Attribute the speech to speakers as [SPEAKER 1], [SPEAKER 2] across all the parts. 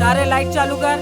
[SPEAKER 1] सारे लाइट चालू कर।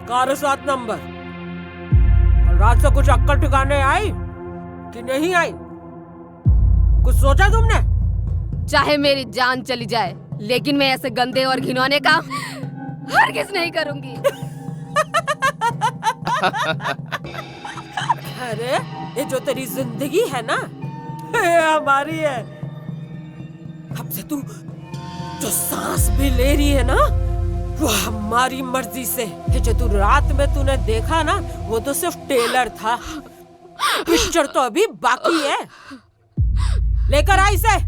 [SPEAKER 1] Car 7 number. रात से कुछ अक्कल ठिकाने आई कि नहीं आई? कुछ सोचा तुमने?
[SPEAKER 2] चाहे मेरी जान चली जाए, लेकिन मैं ऐसे गंदे और घिनौने काम हरगिज़ नहीं करूंगी।
[SPEAKER 1] अरे ये जो तेरी जिंदगी है ना, ये हमारी है। अब से तू जो सांस भी ले रही है ना, वो हमारी मर्जी से। ये जो तू रात में तूने देखा ना, वो तो सिर्फ टेलर था। पिक्चर तो अभी बाकी है। लेकर आई इसे।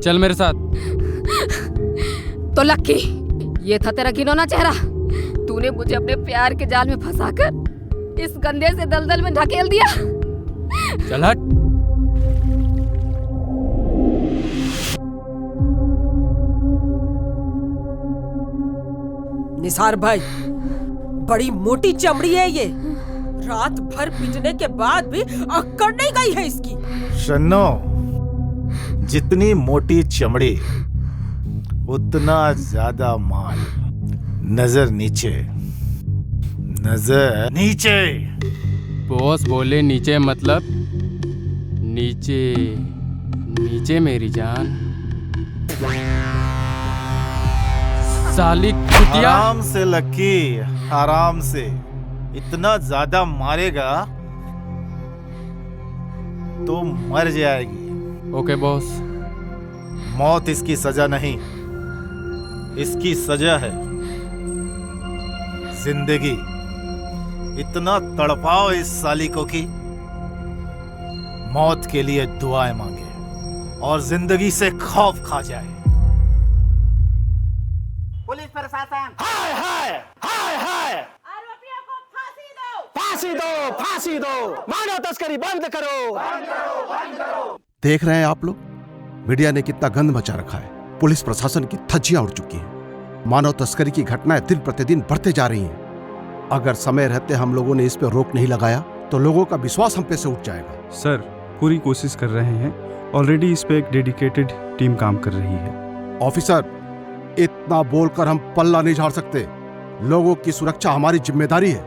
[SPEAKER 3] चल मेरे साथ।
[SPEAKER 2] तो लक्की, ये था तेरा घिनौना चेहरा। तूने मुझे अपने प्यार के जाल में फंसाकर इस गंदे से दलदल में ढकेल दिया।
[SPEAKER 3] चल हट।
[SPEAKER 1] निसार भाई, बड़ी मोटी चमड़ी है ये। रात भर पीटने के बाद भी अक्कड़ नहीं गई है इसकी।
[SPEAKER 4] शन्नो, जितनी मोटी चमड़ी उतना ज्यादा माल। नजर नीचे, नजर नीचे।
[SPEAKER 3] बॉस बोले नीचे मतलब नीचे नीचे मेरी जान। साली कुतिया।
[SPEAKER 4] आराम से लक्की, आराम से। इतना ज्यादा मारेगा तो मर जाएगी।
[SPEAKER 3] Okay boss.
[SPEAKER 4] मौत इसकी सजा नहीं, इसकी सजा है जिंदगी। इतना तड़पाओ इस साली को कि मौत के लिए दुआएं मांगे और जिंदगी से खौफ खा जाए।
[SPEAKER 5] पुलिस प्रशासन,
[SPEAKER 4] हाय हाय हाय हाय,
[SPEAKER 5] आरोपियों को फांसी दो,
[SPEAKER 6] फांसी दो, फांसी दो, मानव तस्करी बंद करो,
[SPEAKER 5] बंद करो, बंद करो।
[SPEAKER 7] देख रहे हैं आप लोग, मीडिया ने कितना गंद मचा रखा है। पुलिस प्रशासन की धज्जियां उड़ चुकी हैं। मानव तस्करी की घटनाएं दिन प्रतिदिन बढ़ते जा रही हैं। अगर समय रहते हम लोगों ने इस पर रोक नहीं लगाया तो लोगों का विश्वास हम पे से उठ जाएगा।
[SPEAKER 8] सर, पूरी कोशिश कर रहे हैं। ऑलरेडी इस पे एक डेडिकेटेड टीम काम कर रही है।
[SPEAKER 7] ऑफिसर, इतना बोलकर हम पल्ला नहीं झाड़ सकते। लोगों की सुरक्षा हमारी जिम्मेदारी है।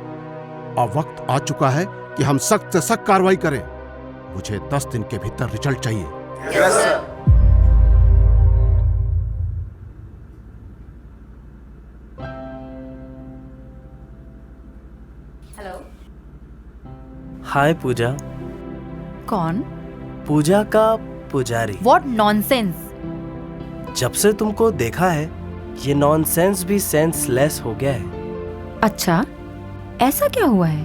[SPEAKER 7] अब वक्त आ चुका है कि हम सख्त से सख्त कार्रवाई करें। मुझे 10 दिन के भीतर रिजल्ट चाहिए।
[SPEAKER 5] Yes sir.
[SPEAKER 2] हेलो।
[SPEAKER 9] हाय पूजा।
[SPEAKER 10] कौन?
[SPEAKER 9] पूजा का पुजारी।
[SPEAKER 10] What nonsense!
[SPEAKER 9] जब से तुमको देखा है, ये नॉनसेंस भी सेंसलेस हो गया है।
[SPEAKER 10] अच्छा, ऐसा क्या हुआ है?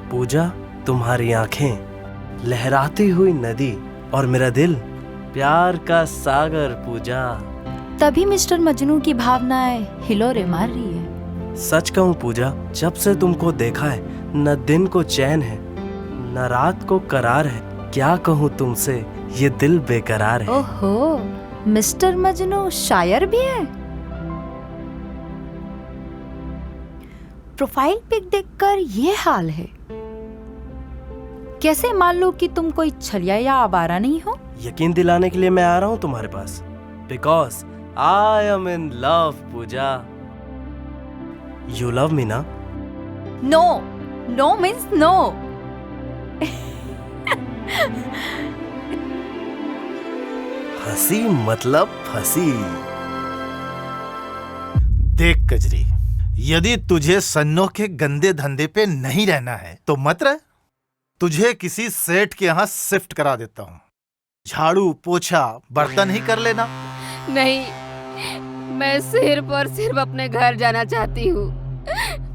[SPEAKER 9] पूजा, तुम्हारी आंखें, लहराती हुई नदी और मेरा दिल, प्यार का सागर। पूजा,
[SPEAKER 10] तभी मिस्टर मजनू की भावनाएं हिलोरे मार रही है।
[SPEAKER 9] सच कहूँ पूजा, जब से तुमको देखा है, न दिन को चैन है, न रात को करार है। क्या कहूँ तुमसे, ये दिल बेकरार है।
[SPEAKER 10] ओहो, मिस्टर मजनू शायर भी है। प्रोफाइल पिक देखकर ये हाल है। कैसे मान लो कि तुम कोई छलिया या आवारा नहीं हो?
[SPEAKER 9] यकीन दिलाने के लिए मैं आ रहा हूँ तुम्हारे पास। Because I am in love. Pooja, you love me ना?
[SPEAKER 10] No, no means no.
[SPEAKER 9] हंसी मतलब फंसी।
[SPEAKER 4] देख कजरी, यदि तुझे सन्नो के गंदे धंधे पे नहीं रहना है तो मत रह। तुझे किसी सेठ के यहाँ शिफ्ट करा देता हूँ। झाड़ू पोछा बर्तन ही कर लेना।
[SPEAKER 2] नहीं, मैं सिर्फ और सिर्फ अपने घर जाना चाहती हूँ।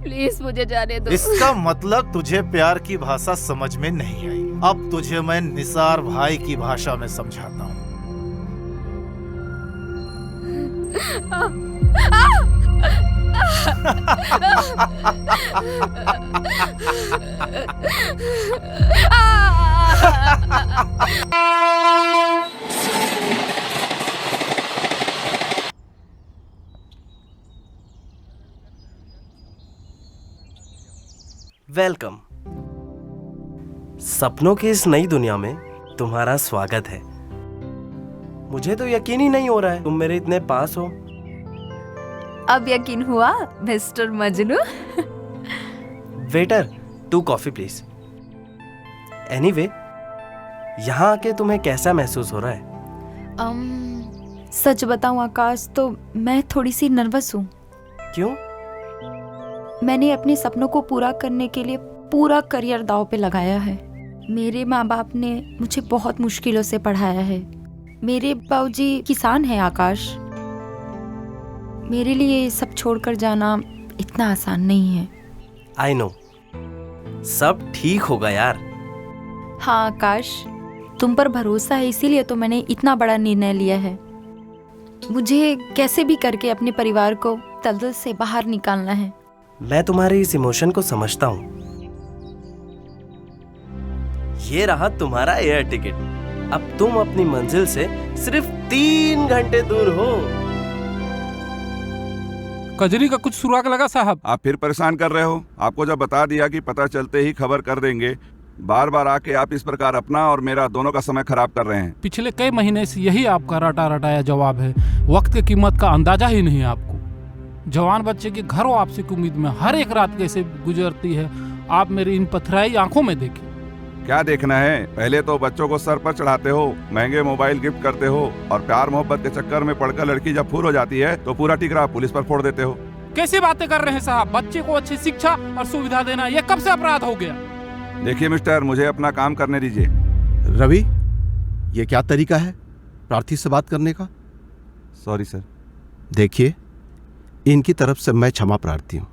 [SPEAKER 2] प्लीज मुझे जाने दो।
[SPEAKER 4] इसका मतलब तुझे प्यार की भाषा समझ में नहीं आई। अब तुझे मैं निसार भाई की भाषा में समझाता हूँ।
[SPEAKER 9] वेलकम। सपनों की इस नई दुनिया में तुम्हारा स्वागत है। मुझे तो यकीन ही नहीं हो रहा है तुम मेरे इतने पास हो।
[SPEAKER 10] अब यकीन हुआ mister Majnu?
[SPEAKER 9] Waiter, 2 coffee please. Anyway, यहाँ आके तुम्हें कैसा महसूस हो रहा है?
[SPEAKER 10] सच बताऊं आकाश, तो मैं थोड़ी सी नर्वस हूँ।
[SPEAKER 9] क्यों?
[SPEAKER 10] मैंने अपने सपनों को पूरा करने के लिए पूरा करियर दांव पे लगाया है। मेरे माँ बाप ने मुझे बहुत मुश्किलों से पढ़ाया है। मेरे बाबूजी किसान हैं आकाश। मेरे लिए ये सब छोड़कर जाना इतना आसान नहीं है।
[SPEAKER 9] आई नो, सब ठीक होगा यार।
[SPEAKER 10] हाँ आकाश, तुम पर भरोसा है, इसीलिए तो मैंने इतना बड़ा निर्णय लिया है। मुझे कैसे भी करके अपने परिवार को दलदल से बाहर निकालना है।
[SPEAKER 9] मैं तुम्हारे इस इमोशन को समझता हूँ। ये रहा तुम्हारा एयर टिकट। अब तुम अपनी मंजिल से सिर्फ 3 घंटे दूर हो।
[SPEAKER 11] कजरी का कुछ सुराग लगा साहब?
[SPEAKER 12] आप फिर परेशान कर रहे हो। आपको जब बता दिया कि पता चलते ही खबर कर देंगे, बार बार आके आप इस प्रकार अपना और मेरा दोनों का समय खराब कर रहे हैं।
[SPEAKER 11] पिछले कई महीने से यही आपका रटा रटाया जवाब है। वक्त की कीमत का अंदाजा ही नहीं आपको। जवान बच्चे के घर वापसी की उम्मीद में हर एक रात कैसे गुजरती है आप मेरी इन पथराई आंखों में देखिए।
[SPEAKER 12] क्या देखना है? पहले तो बच्चों को सर पर चढ़ाते हो, महंगे मोबाइल गिफ्ट करते हो, और प्यार मोहब्बत के चक्कर में पड़कर लड़की जब फूल हो जाती है तो पूरा टिकरा पुलिस पर फोड़ देते हो।
[SPEAKER 11] कैसी बातें कर रहे हैं साहब? बच्चे को अच्छी शिक्षा और सुविधा देना ये कब से अपराध हो गया?
[SPEAKER 12] देखिए मिस्टर, मुझे अपना काम करने दीजिए।
[SPEAKER 7] रवि, ये क्या तरीका है प्रार्थी से बात करने का?
[SPEAKER 12] Sorry sir.
[SPEAKER 7] देखिए, इनकी तरफ से मैं क्षमा प्रार्थी हूँ।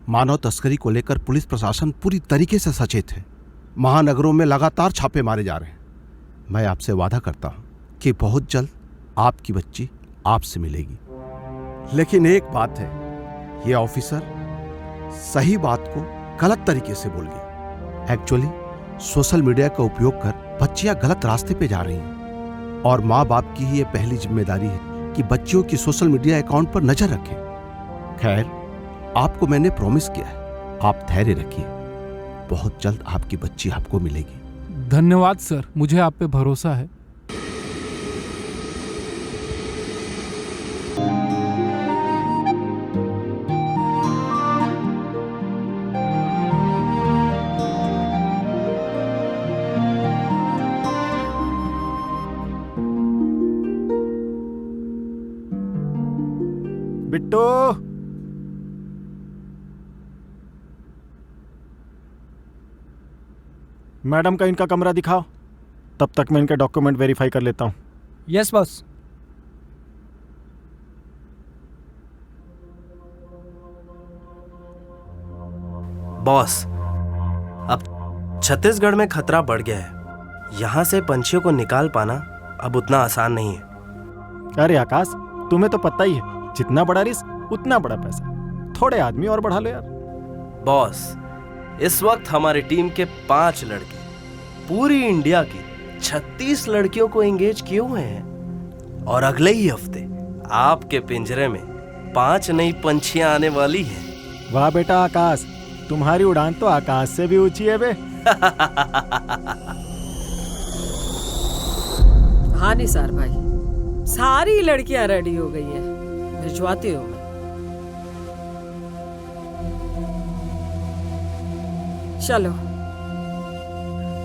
[SPEAKER 7] मानव तस्करी को लेकर पुलिस प्रशासन पूरी तरीके से सचेत है। महानगरों में लगातार छापे मारे जा रहे हैं। मैं आपसे वादा करता हूँ कि बहुत जल्द आपकी बच्ची आपसे मिलेगी। लेकिन एक बात है, ये ऑफिसर सही बात को गलत तरीके से बोल गया। एक्चुअली सोशल मीडिया का उपयोग कर बच्चियां गलत रास्ते पे जा रही हैं और माँ बाप की ही ये पहली जिम्मेदारी है कि बच्चियों की सोशल मीडिया अकाउंट पर नजर रखें। खैर, आपको मैंने प्रॉमिस किया है, आप धैर्य रखिए। बहुत जल्द आपकी बच्ची आपको मिलेगी।
[SPEAKER 11] धन्यवाद सर, मुझे आप पे भरोसा है।
[SPEAKER 6] बिट्टू, मैडम का इनका कमरा दिखाओ, तब तक मैं इनके डॉक्यूमेंट वेरीफाई कर लेता हूँ।
[SPEAKER 13] Yes boss.
[SPEAKER 9] बॉस, अब छत्तीसगढ़ में खतरा बढ़ गया है। यहाँ से पंछियों को निकाल पाना अब उतना आसान नहीं है।
[SPEAKER 6] अरे आकाश, तुम्हें तो पता ही है, जितना बड़ा रिस्क उतना बड़ा पैसा। थोड़े आदमी और बढ़ा लो यार।
[SPEAKER 9] बॉस, इस वक्त हमारी टीम के 5 लड़के पूरी इंडिया की 36 लड़कियों को एंगेज किए हुए हैं और अगले ही हफ्ते आपके पिंजरे में 5 नई पंछियां आने वाली हैं।
[SPEAKER 6] वाह बेटा आकाश, तुम्हारी उड़ान तो आकाश से भी ऊंची है बे।
[SPEAKER 1] हाँ निसार भाई, सारी लड़कियां रेडी हो गई हैं, भिजवाती हूँ मैं। चलो,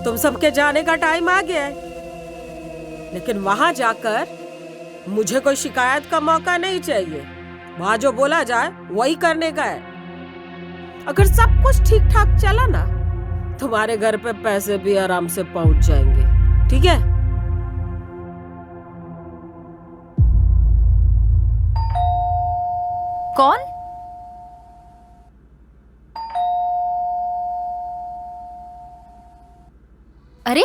[SPEAKER 1] तुम सबके जाने का टाइम आ गया है, लेकिन वहां जाकर मुझे कोई शिकायत का मौका नहीं चाहिए। वहां जो बोला जाए वही करने का है। अगर सब कुछ ठीक ठाक चला ना, तुम्हारे घर पे पैसे भी आराम से पहुंच जाएंगे, ठीक है?
[SPEAKER 10] कौन? अरे,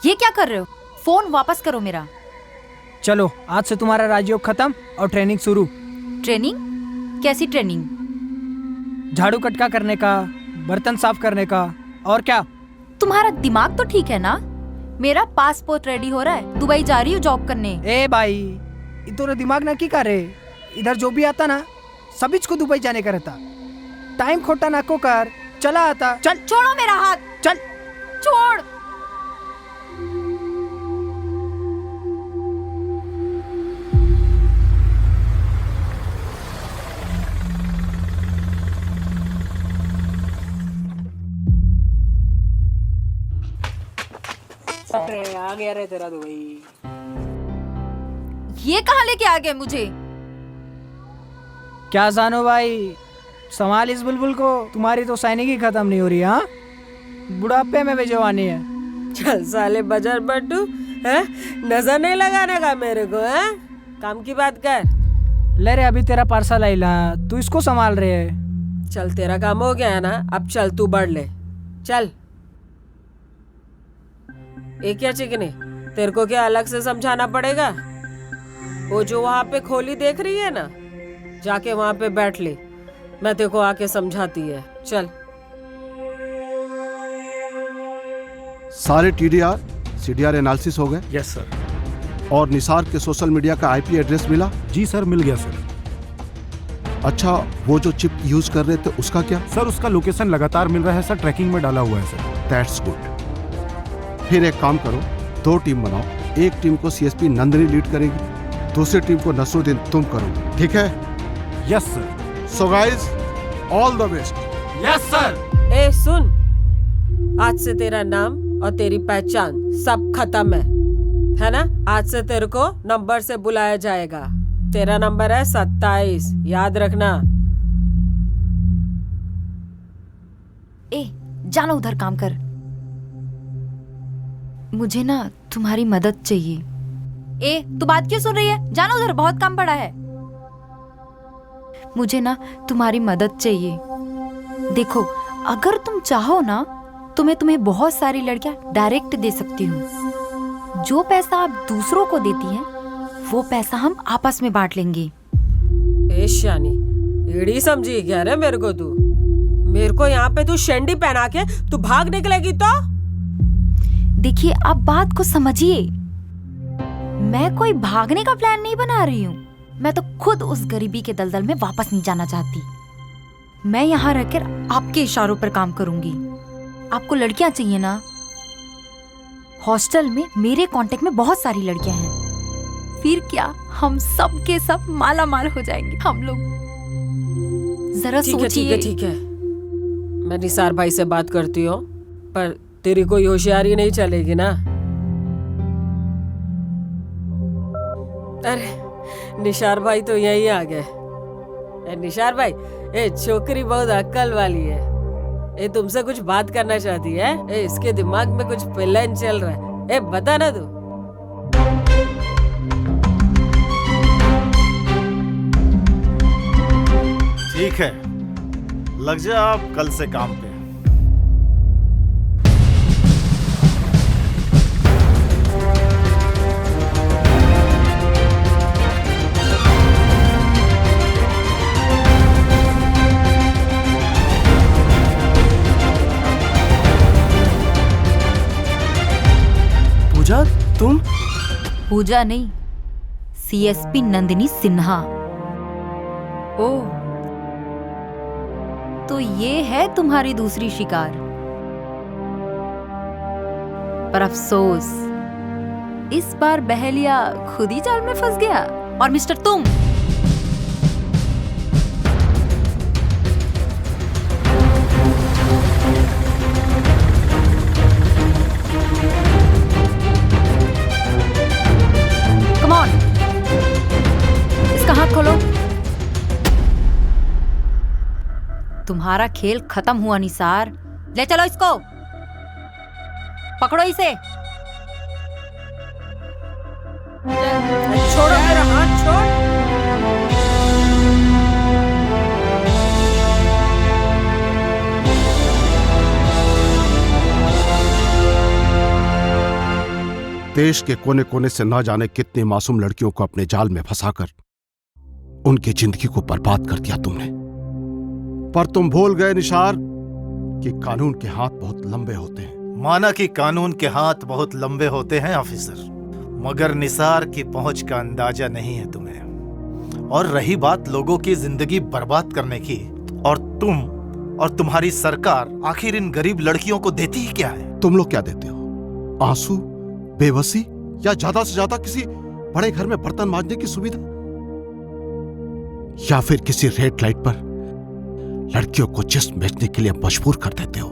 [SPEAKER 10] ये क्या कर रहे हो? फोन वापस करो मेरा।
[SPEAKER 13] चलो, आज से तुम्हारा राजयोग खत्म और ट्रेनिंग शुरू।
[SPEAKER 10] ट्रेनिंग? कैसी ट्रेनिंग?
[SPEAKER 13] झाड़ू कटका करने का, बर्तन साफ करने का, और क्या?
[SPEAKER 10] तुम्हारा दिमाग तो ठीक है ना? मेरा पासपोर्ट रेडी हो रहा है, दुबई जा रही हूँ जॉब करने।
[SPEAKER 13] ए भाई, इधर दिमाग ना की करे। इधर जो भी आता ना, सभी को दुबई जाने का रहता। टाइम खोटा ना को कर, चला आता। चल
[SPEAKER 10] छोड़ो मेरा हाथ,
[SPEAKER 13] चल
[SPEAKER 10] छोड़।
[SPEAKER 13] आ गया रे तेरा दुबई।
[SPEAKER 10] ये कहाँ लेके आ गए मुझे?
[SPEAKER 13] क्या जानो भाई, संभाल इस बुलबुल को, तुम्हारी तो सैनिक ही खत्म नहीं हो रही। हाँ, बुढ़ापे में भी जवानी है।
[SPEAKER 1] चल साले बजर बड्डू, है नजर नहीं लगाने का मेरे को, है काम की बात कर।
[SPEAKER 13] ले रे, अभी तेरा पार्सल आइला, तू इसको संभाल रहे है।
[SPEAKER 1] चल तेरा काम हो गया है ना, अब चल तू बढ़ ले। चल एक क्या चिकने, तेरे को क्या अलग से समझाना पड़ेगा? वो जो वहां पे खोली देख रही है ना, जाके वहां पे बैठ ले, मैं तेरे को आके समझाती है। चल।
[SPEAKER 7] सारे टीडीआर सीडीआर एनालिसिस हो गए?
[SPEAKER 6] Yes sir.
[SPEAKER 7] और निसार के सोशल मीडिया का आईपी एड्रेस मिला?
[SPEAKER 6] जी सर, मिल गया सर।
[SPEAKER 7] अच्छा, वो जो चिप यूज कर रहे थे उसका क्या?
[SPEAKER 6] सर उसका लोकेशन लगातार मिल रहा है सर, ट्रैकिंग में डाला हुआ है सर।
[SPEAKER 7] That's good. फिर एक काम करो, 2 टीम बनाओ। एक टीम को सीएसपी नंदिनी लीड करेगी, दूसरी टीम को नसरुद्दीन तुम करोगे, ठीक है?
[SPEAKER 6] Yes sir.
[SPEAKER 7] So guys, all the best.
[SPEAKER 3] Yes sir.
[SPEAKER 1] ए सुन, आज से तेरा नाम और तेरी पहचान सब खत्म है ना? आज से तेरे को नंबर से बुलाया जाएगा। तेरा नंबर है 27, याद रखना।
[SPEAKER 10] ए, जाना उधर काम कर। मुझे ना तुम्हारी मदद चाहिए। ए, तू बात क्यों सुन रही है? जाना उधर, बहुत काम पड़ा है। मुझे ना तुम्हारी मदद चाहिए। देखो, अगर तुम चाहो ना तो मैं तुम्हें बहुत सारी लड़कियां डायरेक्ट दे सकती हूँ। जो पैसा आप दूसरों को देती हैं, वो पैसा हम आपस में बांट लेंगे।
[SPEAKER 1] ए शानी, एड़ी समझी क्या रे मेरे को तू? मेरे को यहाँ पे तू शेंडी पहना के तू भाग निकलेगी तो?
[SPEAKER 10] देखिए, आप बात को समझिए। मैं कोई भागने का प्लान नहीं बना रही हूँ। मैं तो खुद उस गरीबी के दलदल में वापस नहीं जाना चाहती। मैं यहाँ रहकर आपके इशारों पर काम करूंगी। आपको लड़कियां चाहिए ना? हॉस्टल में मेरे कांटेक्ट में बहुत सारी लड़कियां हैं। फिर क्या, हम सब के सब माला माल हो जाएंगे हम लोग। जरा सोचिए।
[SPEAKER 1] ठीक है। मैं निसार भाई से बात करती हूँ, पर तेरी कोई होशियारी नहीं चलेगी ना? अरे निसार भाई तो यही आ गए। निसार भाई, ए छोकरी बहुत अक्ल वाली है। ये तुमसे कुछ बात करना चाहती है। इसके दिमाग में कुछ प्लान चल रहा है। बता ना तू।
[SPEAKER 4] ठीक है, लग जा आप कल से काम पे।
[SPEAKER 9] पूजा, तुम?
[SPEAKER 10] पूजा नहीं, सीएसपी नंदिनी सिन्हा।
[SPEAKER 1] ओ,
[SPEAKER 10] तो ये है तुम्हारी दूसरी शिकार। पर अफसोस, इस बार बहेलिया खुद ही जाल में फंस गया। और मिस्टर तुम, कम ऑन, इसका हाथ खोलो। तुम्हारा खेल खत्म हुआ निसार। ले चलो इसको, पकड़ो इसे।
[SPEAKER 1] छोड़ो मेरा हाथ, छोड़।
[SPEAKER 7] देश के कोने कोने से ना जाने कितनी मासूम लड़कियों को अपने जाल में फंसाकर उनकी जिंदगी को बर्बाद कर दिया तुमने। पर तुम भूल गए निसार कि कानून के हाथ बहुत लंबे होते हैं।
[SPEAKER 4] माना कि कानून के हाथ बहुत लंबे होते हैं ऑफिसर, मगर निसार की पहुंच का अंदाजा नहीं है तुम्हें। और रही बात लोगों की जिंदगी बर्बाद करने की, और तुम और तुम्हारी सरकार आखिर इन गरीब लड़कियों को देती ही क्या है?
[SPEAKER 7] तुम लोग क्या देते हो? आंसू, बेबसी, या ज्यादा से ज्यादा किसी बड़े घर में बर्तन मांजने की सुविधा, या फिर किसी रेड लाइट पर लड़कियों को जिस्म बेचने के लिए मजबूर कर देते हो?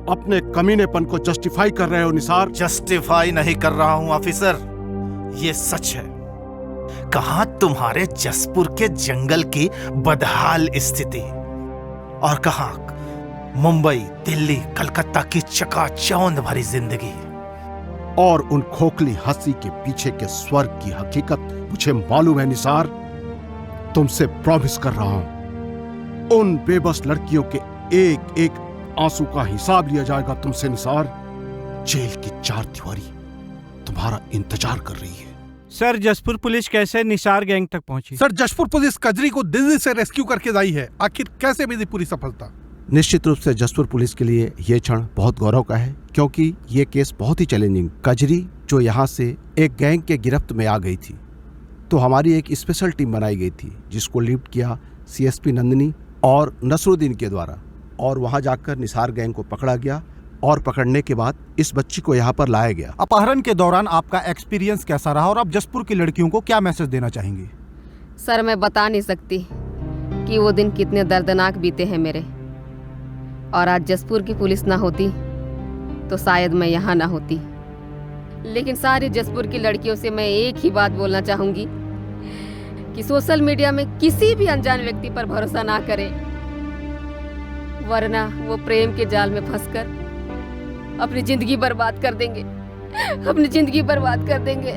[SPEAKER 7] अपने कमीनेपन को जस्टिफाई कर रहे हो निसार?
[SPEAKER 4] जस्टिफाई नहीं कर रहा हूं ऑफिसर, ये सच है। कहां तुम्हारे जसपुर के जंगल की बदहाल स्थिति, और कहां मुंबई, दिल्ली, कलकत्ता की चकाचौंध भरी जिंदगी,
[SPEAKER 7] और उन खोखली हंसी के पीछे के स्वर्ग की हकीकत मुझे मालूम है निसार। तुमसे प्रॉमिस कर रहा हूं, उन बेबस लड़कियों के एक एक आंसू का हिसाब लिया जाएगा तुमसे निसार। जेल की चार दीवारी तुम्हारा इंतजार कर रही है।
[SPEAKER 8] सर, जसपुर पुलिस कैसे निसार गैंग तक पहुंची?
[SPEAKER 14] सर, जसपुर पुलिस कजरी को दिल्ली से रेस्क्यू करके आई है। आखिर कैसे मिली पूरी सफलता?
[SPEAKER 7] निश्चित रूप से जसपुर पुलिस के लिए यह क्षण बहुत गौरव का है, क्योंकि ये केस बहुत ही चैलेंजिंग। कजरी जो यहाँ से एक गैंग के गिरफ्त में आ गई थी, तो हमारी एक स्पेशल टीम बनाई गई थी जिसको लीड किया CSP नंदिनी और नसरुद्दीन के द्वारा, और वहां जाकर निसार गैंग को पकड़ा गया, और पकड़ने के बाद इस बच्ची को यहाँ पर लाया गया।
[SPEAKER 14] अपहरण के दौरान आपका एक्सपीरियंस कैसा रहा और आप जसपुर की लड़कियों को क्या मैसेज देना चाहेंगे?
[SPEAKER 2] सर, मैं बता नहीं सकती कि वो दिन कितने दर्दनाक बीते हैं मेरे, और आज जसपुर की पुलिस ना होती तो शायद मैं यहाँ ना होती। लेकिन सारी जसपुर की लड़कियों से मैं एक ही बात बोलना चाहूंगी कि सोशल मीडिया में किसी भी अनजान व्यक्ति पर भरोसा ना करें, वरना वो प्रेम के जाल में फंसकर अपनी जिंदगी बर्बाद कर देंगे, अपनी जिंदगी बर्बाद कर देंगे।